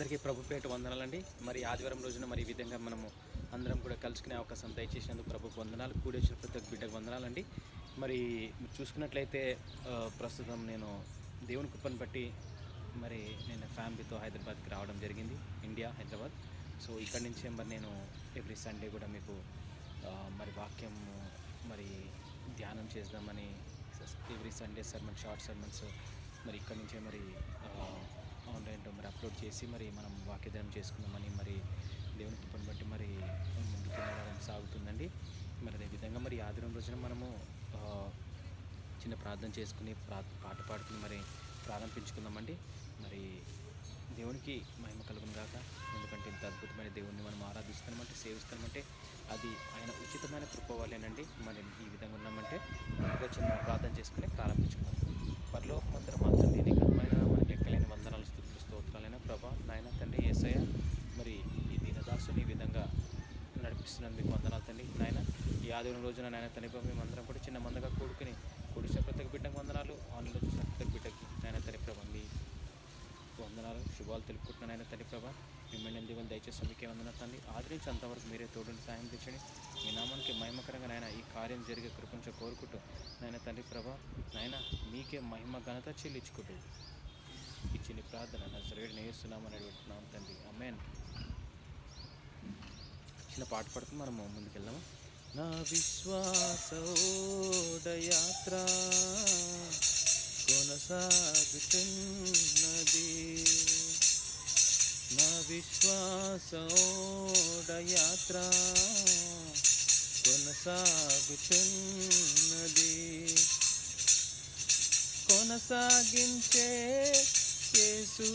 అందరికీ ప్రభు పేట వందనాలండి. మరి ఆదివారం రోజున మరి ఈ విధంగా మనము అందరం కూడా కలుసుకునే అవకాశం దయచేసినందుకు ప్రభుకు వందనాలు. కూడేసిన ప్రతి ఒక్క బిడ్డకు వందనాలండి. మరి చూసుకున్నట్లయితే ప్రస్తుతం నేను దేవుని కృపను బట్టి మరి నేను ఫ్యామిలీతో హైదరాబాద్కి రావడం జరిగింది, ఇండియా హైదరాబాద్. సో ఇక్కడి నుంచే మరి నేను ఎవ్రీ సండే కూడా మీకు మరి వాక్యం మరి ధ్యానం చేద్దామని every Sunday sermon short sermons మరి ఇక్కడి నుంచే మరి ఆన్లైన్లో మరి అప్లోడ్ చేసి మరి మనం వాక్యదానం చేసుకుందామని మరి దేవుని కృపను బట్టి మరి ముందుకు వెళ్ళడం సాగుతుందండి. మరి అదేవిధంగా మరి ఆదివారం రోజున మనము చిన్న ప్రార్థన చేసుకుని పాట పాడుకుని మరి ప్రారంభించుకుందామండి. మరి దేవునికి మహిమ కలుగును గాక. ఎందుకంటే ఇంత అద్భుతమైన దేవుణ్ణి మనం ఆరాధిస్తామంటే, సేవిస్తామంటే అది ఆయన ఉచితమైన కృప వల్లేనండి. మరి ఈ విధంగా ఉన్నామంటే మనకు చిన్న ప్రార్థన చేసుకుని ప్రారంభించుకుందాం. పరలోకమందరం మా తండ్రి, నీ ఘనమైన మనకి ఎక్కలేని వందనాలు, స్తుతులు, స్తోత్రాలైన ప్రభా నాయన తండ్రి యేసయ్య. మరి ఈ దీనదాసుని ఈ విధంగా నడిపిస్తున్నాను, మీకు వందనాలు తండ్రి. నాయన ఈ ఆదివారం రోజున నాయన తండ్రి మేమందరం కూడా చిన్న మందగా కూడిసిన ప్రత్యేక బిడ్డకు వందనాలు, ఆన్లైన్లో చూసిన ప్రత్యేక బిడ్డకి నాయన తండ్రి ప్రభా మీ వందనాలు, శుభాలు తెలుపుకుంటున్నాను ఆయన తండ్రి ప్రభా. మిమ్మల్ని దేవుని దయచేసి మీకే వందన తండ్రి. ఆదరించి అంతవరకు మీరే తోడుని సాయం తెచ్చండి. మీ నామానికి మహిమకరంగా నాయన ఈ కార్యం జరిగే కృపంచో కోరుకుంటూ నాయన తండ్రి ప్రభా నాయన మీకే మహిమ ఘనత చెల్లించుకుంటూ ఇచ్చిన ప్రార్థన నజరేయుడిని యేసునామమున అడుగుతున్నాం తండ్రి, ఆమేన్. చిన్న పాట పడుతుంది, మనము ముందుకెళ్దాము. నా విశ్వాసోడ యాత్ర కొనసాగుతున్నది, నా విశ్వాసోడ యాత్ర కొనసాగుతున్నది. కొనసాగించే యేసు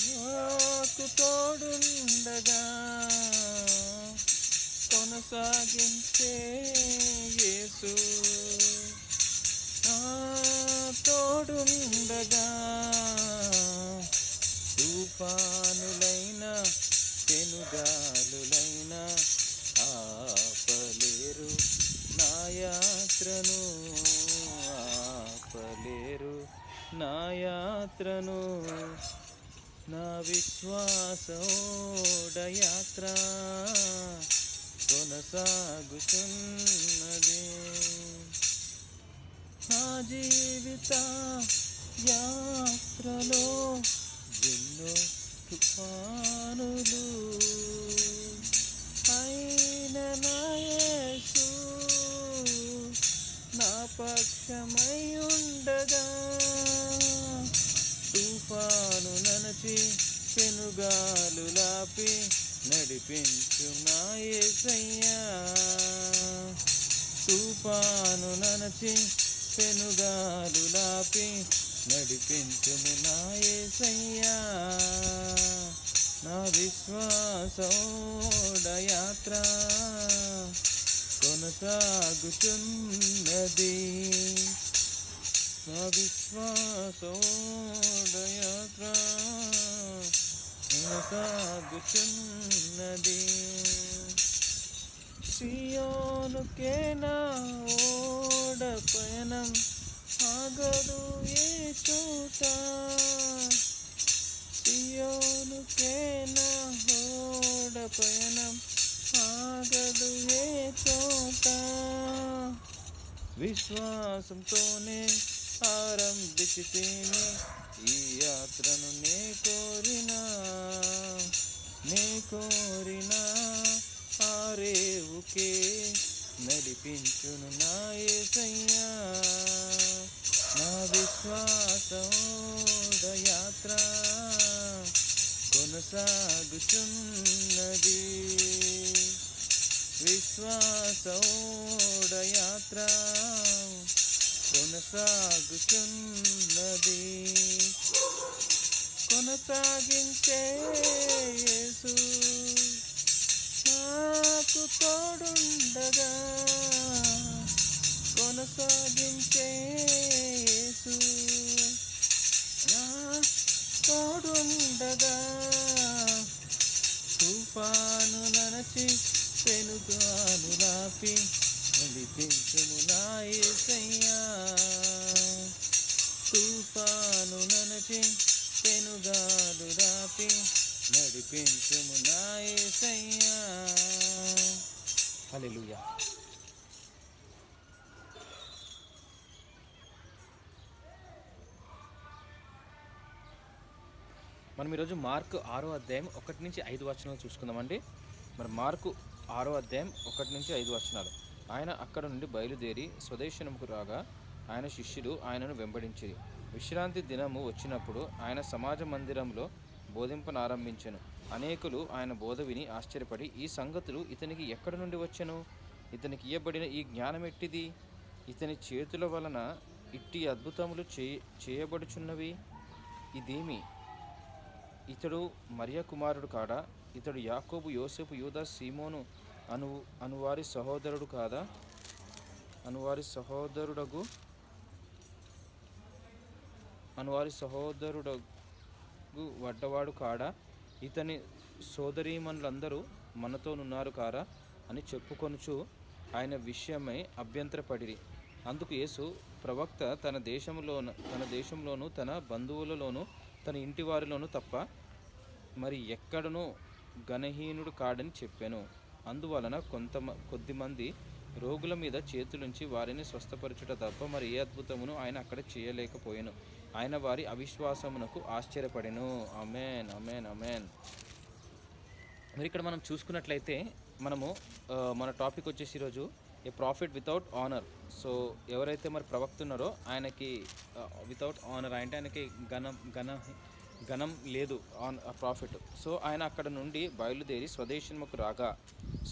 నాకు తోడుండగా, కొనసాగించే యేసు తోడుండగా. తుఫానులైన పెనుగాలులైన ఆపలేరు నా యాత్రను, ఆపలేరు నా యాత్రను. నా విశ్వాసోడ యాత్ర కొనసాగుతున్నది. నా జీవిత యాత్రలో ఎన్నో తుఫానులు అయిన నా యేసు నా పక్షమై ఉండగా, తుఫాను ననచి పెనుగాలులాపి నడిపించు నా యేసయ్యా. తుఫాను ననచి పెనుగాలులాపి నడిపించుము నా యేసయ్యా. నా విశ్వాసోడ యాత్ర కొనసాగుతున్నది, నా విశ్వాసోడ యాత్ర కొనసాగుతున్నది. సియోనుకే నా ఓడ పయనం ఆగదు ఏ చోట, సియోనుకే నా ఓడ పయనం ఆగదు ఏ చోట. విశ్వాసంతోనే ఆరంభించితేనే ఈ యాత్రను నే కోరినా ఆరేవుకే నడిపించును నా యేసయ్యా. నా విశ్వాసోడ యాత్ర కొనసాగుతున్నది, విశ్వాసోడ యాత్ర కొనసాగుతున్నది. కొనసాగించే యేసు నాకు తోడుండగా, కొనసాగించే యేసు నా తోడుండగా. తుఫాను ననచి పెనుగాలులాపి నడిపించుము నా యేసయ్యా. తుఫాను ననచి పెను మార్గాలు రాపి నడిపించుము నా యేసయ్యా. హల్లెలూయా. మనం ఈరోజు మార్కు 6వ అధ్యాయం 1-5 చూసుకుందామండి. మరి మార్కు 6వ అధ్యాయం 1-5. ఆయన అక్కడ నుండి బయలుదేరి స్వదేశముకు రాగా ఆయన శిష్యులు ఆయనను వెంబడించిరి. విశ్రాంతి దినము వచ్చినప్పుడు ఆయన సమాజ మందిరంలో బోధింపనారంభించెను. అనేకులు ఆయన బోధ విని ఆశ్చర్యపడి, ఈ సంగతులు ఇతనికి ఎక్కడి నుండి వచ్చెను? ఇతనికి ఇయ్యబడిన ఈ జ్ఞానం ఎట్టిది? ఇతని చేతుల వలన ఇట్టి అద్భుతములు చేయబడుచున్నవి. ఇదేమి? ఇతడు మరియ కుమారుడు కాడా? ఇతడు యాకోబు, యోసేపు, యూదా, సీమోను అనువారి సహోదరుడు కాదా? అనువారి సహోదరుడగు వడ్డవాడు కాడా? ఇతని సోదరీమణులందరూ మనతోనున్నారు కారా అని చెప్పుకొనుచు ఆయన విషయమై అభ్యంతరపడిరి. అందుకు యేసు, ప్రవక్త తన దేశంలోను తన బంధువులలోను తన ఇంటి వారిలోనూ తప్ప మరి ఎక్కడనూ ఘనహీనుడు కాడని చెప్పాను. అందువలన కొద్దిమంది రోగుల మీద చేతులుంచి వారిని స్వస్థపరచుట తప్ప మరి ఏ అద్భుతమును ఆయన అక్కడ చేయలేకపోయాను. ఆయన వారి అవిశ్వాసమునకు ఆశ్చర్యపడెను. ఆమేన్, ఆమేన్, ఆమేన్. మరి ఇక్కడ మనం చూసుకున్నట్లయితే మన టాపిక్ వచ్చేసి ఈరోజు ఏ ప్రాఫిట్ వితౌట్ ఆనర్. సో ఎవరైతే మరి ప్రవక్త ఉన్నారో ఆయనకి వితౌట్ ఆనర్ అంటే ఆయనకి ఘనం లేదు ప్రాఫిట్. సో ఆయన అక్కడ నుండి బయలుదేరి స్వదేశముకు రాగా,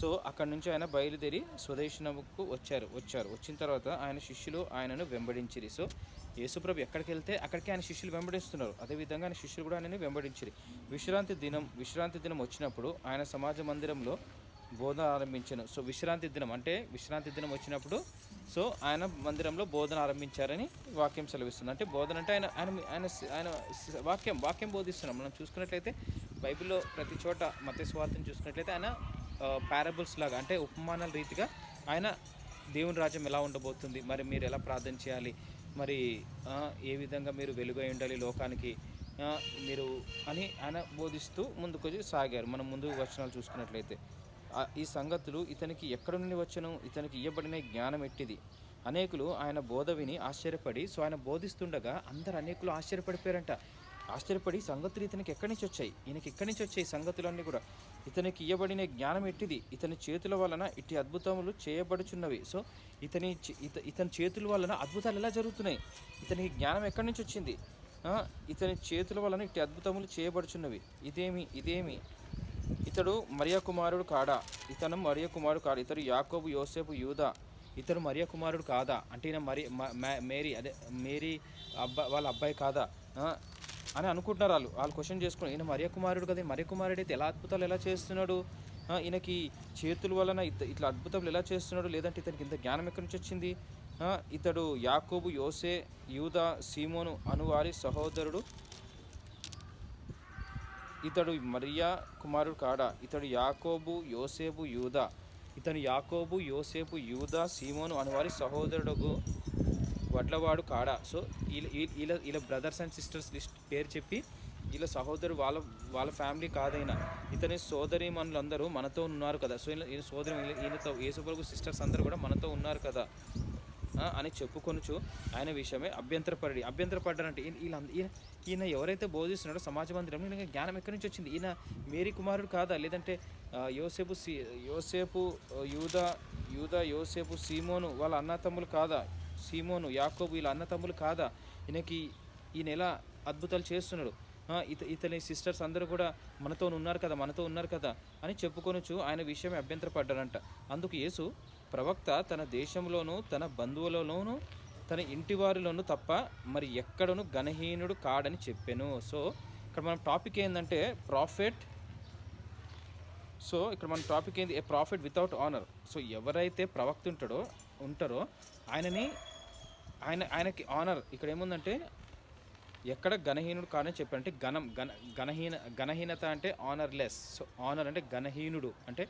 సో అక్కడ నుంచి ఆయన బయలుదేరి స్వదేశముకు వచ్చిన తర్వాత ఆయన శిష్యులు ఆయనను వెంబడించిరి. సో యేసుప్రభు ఎక్కడికి వెళ్తే అక్కడికి ఆయన శిష్యులు వెంబడిస్తున్నారు. అదేవిధంగా ఆయన శిష్యులు కూడా ఆయనని వెంబడించిరి. విశ్రాంతి దినం వచ్చినప్పుడు ఆయన సమాజ మందిరంలో బోధన ఆరంభించాను. సో విశ్రాంతి దినం వచ్చినప్పుడు సో ఆయన మందిరంలో బోధన ఆరంభించారని వాక్యం సెలవిస్తుంది. అంటే బోధన అంటే ఆయన వాక్యం బోధిస్తున్నాం. మనం చూసుకున్నట్లయితే బైబిల్లో ప్రతి చోట మత్తయి సువార్తను చూసుకున్నట్లయితే ఆయన పారబుల్స్ లాగా అంటే ఉపమానాల రీతిగా ఆయన దేవుని రాజ్యం ఎలా ఉండబోతుంది, మరి మీరు ఎలా ప్రార్థన చేయాలి, మరి ఏ విధంగా మీరు వెలుగై ఉండాలి లోకానికి మీరు అని ఆయన బోధిస్తూ ముందుకు సాగారు. మనం ముందు వచనాలు చూసుకున్నట్లయితే ఈ సంగతులు ఇతనికి ఎక్కడి నుండి వచ్చెను? ఇతనికి ఇయ్యబడిన జ్ఞానం ఎట్టిది? అనేకులు ఆయన బోధ విని ఆశ్చర్యపడి, సో ఆయన బోధిస్తుండగా అనేకులు ఆశ్చర్యపడిపోయారంట. ఆశ్చర్యపడి సంగతులు ఇతనికి ఎక్కడి నుంచి వచ్చాయి, ఈయనకి ఎక్కడి నుంచి వచ్చాయి సంగతులన్నీ కూడా, ఇతనికి ఇయ్యబడిన జ్ఞానం ఎట్టిది? ఇతని చేతుల వలన ఇట్టి అద్భుతములు చేయబడుచున్నవి. సో ఇతని చేతుల వలన అద్భుతాలు ఎలా జరుగుతున్నాయి? ఇతనికి జ్ఞానం ఎక్కడి నుంచి వచ్చింది? ఇతని చేతుల వలన ఇట్టి అద్భుతములు చేయబడుచున్నవి. ఇదేమి? ఇతడు మరియ కుమారుడు కాడా? ఇతడు యాకోబు, యోసేపు, యూదా ఇతడు మరియ కుమారుడు కాదా? అంటే ఈయన మేరీ వాళ్ళ అబ్బాయి కాదా అని అనుకుంటున్నారు. వాళ్ళు క్వశ్చన్ చేసుకుని, ఈయన మరియ కుమారుడు కదా, మరియ కుమారుడు అయితే అద్భుతాలు ఎలా చేస్తున్నాడు? ఈయనకి చేతుల వలన ఇట్లా అద్భుతాలు ఎలా చేస్తున్నాడు? లేదంటే ఇతనికి ఇంత జ్ఞానం ఎక్కడి నుంచి వచ్చింది? ఇతడు యాకోబు, యూదా, సీమోను అనువారి సహోదరుడు. ఇతడు మరియా కుమారుడు కాడా? ఇతడు యాకోబు, యోసేపు, యూదా, సీమోను అనువారి సహోదరుడు వడ్లవాడు కాడా? సో వీళ్ళ బ్రదర్స్ అండ్ సిస్టర్స్ లిస్ట్ పేరు చెప్పి వీళ్ళ సహోదరు వాళ్ళ ఫ్యామిలీ కాదైనా ఇతని సోదరీమణులందరూ మనతో ఉన్నారు కదా. సో ఈయనతో యేసుప్రభు సిస్టర్స్ అందరూ కూడా మనతో ఉన్నారు కదా అని చెప్పుకొనుచు ఆయన విషయమే అభ్యంతరపడ్డారంటే ఈయన ఎవరైతే బోధిస్తున్నాడో సమాజ మందిరంలో ఈయన జ్ఞానం ఎక్కడి నుంచి వచ్చింది? ఈయన మేరీ కుమారుడు కాదా? లేదంటే యోసేపు, యూదా, యోసేపు, సీమోను వాళ్ళ అన్నతమ్ములు కాదా? సీమోను, యాకోబు వీళ్ళ అన్నతమ్ములు కాదా? ఈయన ఎలా అద్భుతాలు చేస్తున్నాడు? ఇతని సిస్టర్స్ అందరూ కూడా మనతో ఉన్నారు కదా అని చెప్పుకొనుచు ఆయన విషయమే అభ్యంతరపడ్డారంట. అందుకు యేసు, ప్రవక్త తన దేశంలోనూ తన బంధువులలోనూ తన ఇంటి వారిలోనూ తప్ప మరి ఎక్కడను ఘనహీనుడు కాడని చెప్పాను. సో ఇక్కడ మన టాపిక్ ఏంటంటే ప్రాఫిట్. సో ఇక్కడ మన టాపిక్ ఏంది? ఏ ప్రాఫిట్ వితౌట్ ఆనర్. సో ఎవరైతే ప్రవక్త ఉంటారో ఆయనకి ఆనర్. ఇక్కడ ఏముందంటే ఎక్కడ ఘనహీనుడు కాదని చెప్పారంటే ఘనహీనత అంటే ఆనర్లెస్. సో ఆనర్ అంటే ఘనహీనుడు అంటే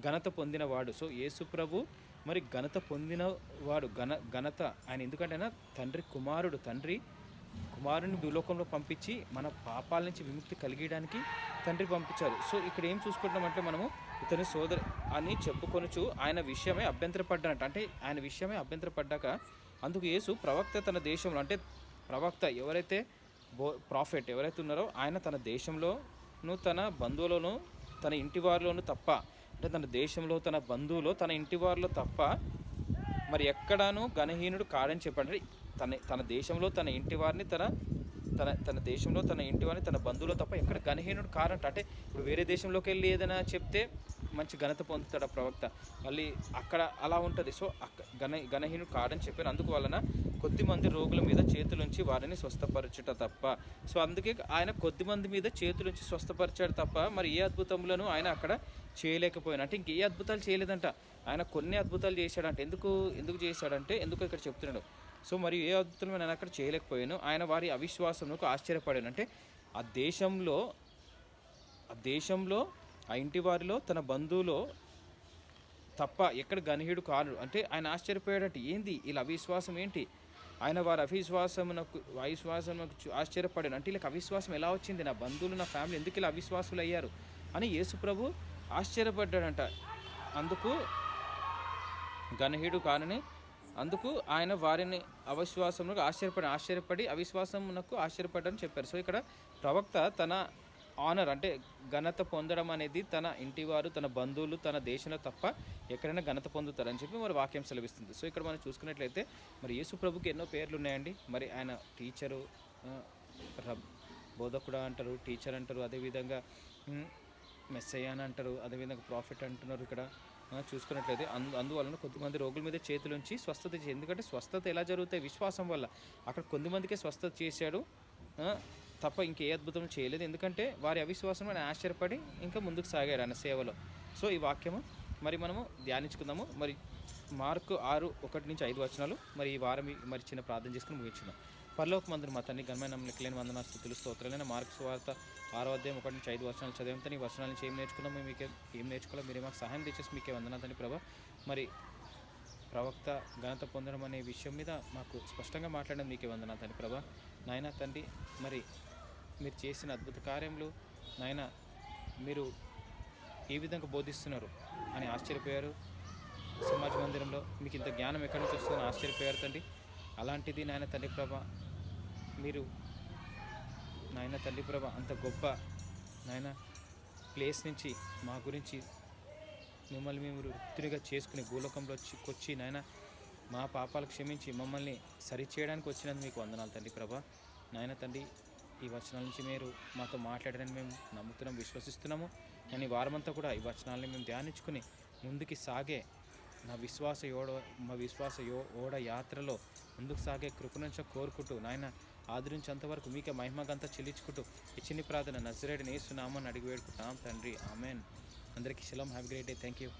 ఘనత పొందినవాడు. సో యేసు ప్రభు మరి ఘనత పొందినవాడు, ఘనత ఆయన. ఎందుకంటే ఆయన తండ్రి కుమారుని భూలోకంలో పంపించి మన పాపాల నుంచి విముక్తి కలిగేయడానికి తండ్రి పంపించారు. సో ఇక్కడ ఏం చూసుకుంటామంటే మనము ఇతని సోదరు అని చెప్పుకొనుచు ఆయన విషయమే అభ్యంతరపడ్డానంట. అంటే ఆయన విషయమే అభ్యంతరపడ్డాక అందుకు యేసు ప్రవక్త తన దేశంలో, అంటే ప్రవక్త ఎవరైతే ప్రాఫెట్ ఎవరైతే ఉన్నారో ఆయన తన దేశంలోను తన బంధువులోను తన ఇంటి వారిలోను తప్ప, అంటే తన దేశంలో తన బంధువులో తన ఇంటి వారిలో తప్ప మరి ఎక్కడాను ఘనహీనుడు కాడని చెప్పండి. తన దేశంలో తన ఇంటి వారిని తన తన తన దేశంలో తన ఇంటి వారిని తన బంధువులో తప్ప ఎక్కడ ఘనహీనుడు కారంట. అంటే ఇప్పుడు వేరే దేశంలోకి వెళ్ళి ఏదైనా చెప్తే మంచి ఘనత పొందుతాడు ఆ ప్రవక్త, మళ్ళీ అక్కడ అలా ఉంటుంది. సో ఘనహీనుడు కాడని చెప్పారు. అందుకు వలన కొద్దిమంది రోగుల మీద చేతులుంచి వారిని స్వస్థపరచుట తప్ప, సో అందుకే ఆయన కొద్దిమంది మీద చేతులుంచి స్వస్థపరిచాడు తప్ప మరి ఏ అద్భుతములను ఆయన అక్కడ చేయలేకపోయాను. అంటే ఇంకే అద్భుతాలు చేయలేదంట, ఆయన కొన్ని అద్భుతాలు చేశాడంట. ఎందుకు చేశాడంటే ఎందుకు ఇక్కడ చెప్తున్నాడు. సో మరి ఏ అద్భుతం నేను అక్కడ చేయలేకపోయాను, ఆయన వారి అవిశ్వాసంకు ఆశ్చర్యపడాను. అంటే ఆ దేశంలో ఆ ఇంటి వారిలో తన బంధువులో తప్ప ఎక్కడ గణహీడు కాడు. అంటే ఆయన ఆశ్చర్యపోయాడంటే ఏంది వీళ్ళ అవిశ్వాసం ఏంటి, ఆయన వారి అవిశ్వాసమునకు ఆశ్చర్యపడాను. అంటే వీళ్ళకి అవిశ్వాసం ఎలా వచ్చింది, నా బంధువులు నా ఫ్యామిలీ ఎందుకు ఇలా అవిశ్వాసులు అయ్యారు అని యేసు ప్రభు ఆశ్చర్యపడ్డాడంట. అందుకు గణహీడు కానని అందుకు ఆయన వారిని అవిశ్వాసమునకు ఆశ్చర్యపడి అవిశ్వాసమునకు ఆశ్చర్యపడ్డని చెప్పారు. సో ఇక్కడ ప్రవక్త తన ఆనర్ అంటే ఘనత పొందడం అనేది తన ఇంటివారు తన బంధువులు తన దేశంలో తప్ప ఎక్కడైనా ఘనత పొందుతారని చెప్పి మరి వాక్యం సెలవిస్తుంది. సో ఇక్కడ మనం చూసుకున్నట్లయితే మరి యేసు ప్రభుకి ఎన్నో పేర్లు ఉన్నాయండి. మరి ఆయన టీచరు, బోధకుడు అంటారు, టీచర్ అంటారు, అదేవిధంగా మెస్సయ్య అని అంటారు, అదేవిధంగా ప్రాఫిట్ అంటున్నారు. ఇక్కడ చూసుకున్నట్లయితే అందువలన కొద్దిమంది రోగుల మీద చేతులుంచి స్వస్థత చేసి, ఎందుకంటే స్వస్థత ఎలా జరుగుతాయి విశ్వాసం వల్ల. అక్కడ కొద్దిమందికే స్వస్థత చేశాడు తప్ప ఇంకే అద్భుతం చేయలేదు, ఎందుకంటే వారి అవిశ్వాసం ఆయన ఆశ్చర్యపడి ఇంకా ముందుకు సాగాడు ఆయన సేవలో. సో ఈ వాక్యము మరి మనము ధ్యానించుకుందాము. మరి మార్కు 6:1-5 మరి ఈ వారం మరి చిన్న ప్రార్థన చేసుకుని ముగించున్నాం. పరలోకమందున మా తండ్రి ఘనమైన లెక్కలేని వందనాలు స్తుతులు స్తోత్రాలైన మార్కు సువార్త 6:1-5 చదివాం. ఈ వచనాల నుంచి ఏం నేర్చుకున్నాము, ఏం నేర్చుకోవాలో మీరే మాకు సహాయం తెచ్చేసి మీకే వందనాలు తండ్రి ప్రభా. మరి ప్రవక్త ఘనత పొందడం అనే విషయం మీద మాకు స్పష్టంగా మాట్లాడడం మీకే వందనాలు తండ్రి ప్రభా. నాయన తండ్రి మరి మీరు చేసిన అద్భుత కార్యములు నాయన మీరు ఏ విధంగా బోధిస్తున్నారు అని ఆశ్చర్యపోయారు. సమాజ మందిరంలో మీకు ఇంత జ్ఞానం ఎక్కడి నుంచి వస్తుందని ఆశ్చర్యపోయారు తండ్రి. అలాంటిది నాయన తండ్రి ప్రభా మీరు నాయన తండ్రి ప్రభా అంత గొప్ప నాయన ప్లేస్ నుంచి మా గురించి మిమ్మల్ని మేము వృత్తిగా చేసుకుని భూలోకంలో వచ్చి నాయన మా పాపాలు క్షమించి మమ్మల్ని సరిచేయడానికి వచ్చినందుకు మీకు వందనాలు తండ్రి ప్రభా. నాయన తండ్రి ఈ వచనాల నుంచి మీరు మాతో మాట్లాడారని మేము నమ్ముతున్నాం, విశ్వసిస్తున్నాము. నేను ఈ వారమంతా కూడా ఈ వచనాలని మేము ధ్యానించుకుని ముందుకి సాగే మా విశ్వాస ఓడ యాత్రలో ముందుకు సాగే కృపణంచ కోరుకుంటూ నాయన ఆదరించేంతవరకు మీకే మహిమగంతా చెల్లించుకుంటూ ఈ చిన్ని ప్రార్థన నజరేయుడైన యేసు నామమున అడిగి వేడుకుంటున్నాం తండ్రి, ఆమెన్. అందరికీ షలాం, have a great day, thank you.